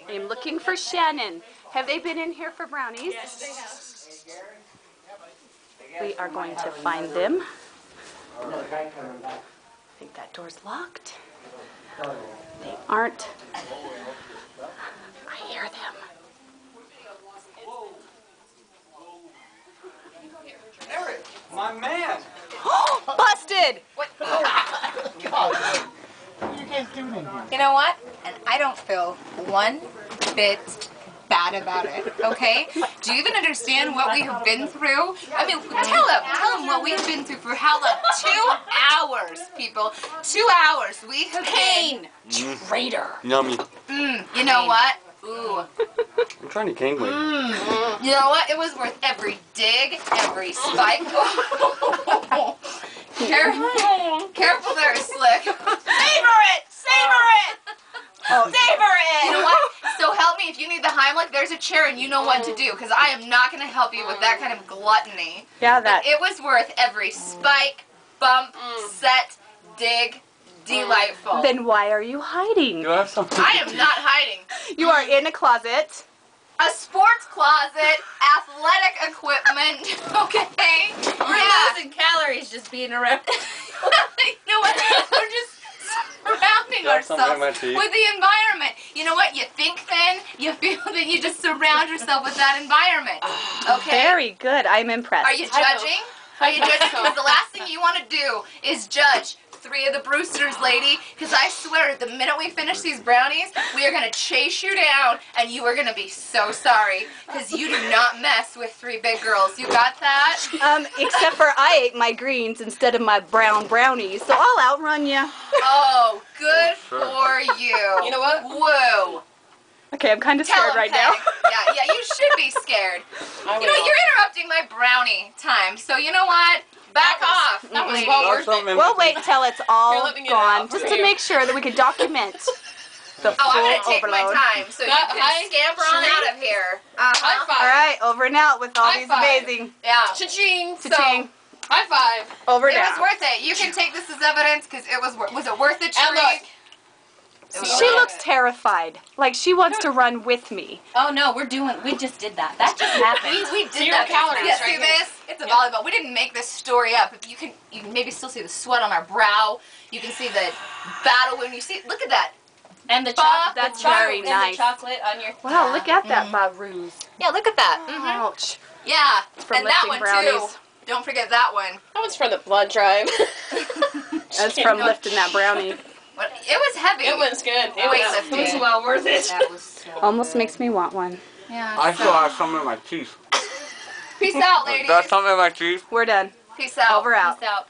I'm looking for Shannon. Have they been in here for brownies? Yes, they have. We are going to find them. No, guy coming back. I think that door's locked. They aren't. I hear them. Eric, my man. Busted! What? What are you guys doing in here? You know what? And I don't feel one bit bad about it, okay? Do you even understand what we have been through? I mean, tell them what we've been through for how long? 2 hours, people. 2 hours. We have Pain! Traitor! Yummy. You know what? Ooh. I'm trying to gain weight. You know what? It was worth every dig, every spike. Careful there, Slick. Savor it! Savor it! Oh. Savor it! You know what? So help me, if you need the Heimlich, there's a chair and you know what to do, because I am not going to help you with that kind of gluttony. Yeah, But it was worth every spike, bump, set, dig. Delightful. Then why are you hiding? Do I have something? I am not hiding. You are in a closet. A sports closet, athletic equipment, okay? We're losing calories just being around. You know what? We're just surrounding Got something in ourselves my with teeth. the environment. You know what? You think thin, you feel that you just surround yourself with that environment. Okay? Very good. I'm impressed. Are you judging? Are you judging? Because the last thing you want to do is judge 3 of the Brewsters, lady, because I swear the minute we finish these brownies, we are going to chase you down, and you are going to be so sorry, because you do not mess with 3 big girls. You got that? Except for I ate my greens instead of my brown brownies, so I'll outrun you. Oh, good for you. You know what? Whoa. Okay, I'm kind of Tell scared him, right now. Peg. Yeah, you should be scared. I You know, you're interrupting my brownie time, so you know what? Back off, That was lady. well Got worth it. something in We'll my wait till it's all You're living it gone, out just for to you. make sure that we can document the Oh, I'm full going to take overload. my time so you That can high scamper on tree? out of here. High five. All right, over and out with all High these five. amazing. Yeah. Cha-ching. Cha-ching. High five. Over It and was out. worth it. You can take this as evidence because it was it worth the And tree? look. It was She worth looks it. terrified, like she wants to run with me. Oh no, we just did that. That just happened. We did 0 that. calories Yeah, right see here. this? It's a volleyball. We didn't make this story up. You can maybe still see the sweat on our brow. You can see the battle when you see. Look at that. And the That's very nice. the chocolate on your Wow, look at that Baruz. Yeah, look at that. Ouch. Yeah, From and that lifting one brownies. too. Don't forget that one. That one's from the blood drive. That's from lifting that brownie. What? It was heavy. It was good. It Weightlifting. was well worth it. That was so Almost good. makes me want one. Yeah. I still have some in my teeth. Peace out, ladies. Got something in my teeth? We're done. Peace out. Over out. Peace out.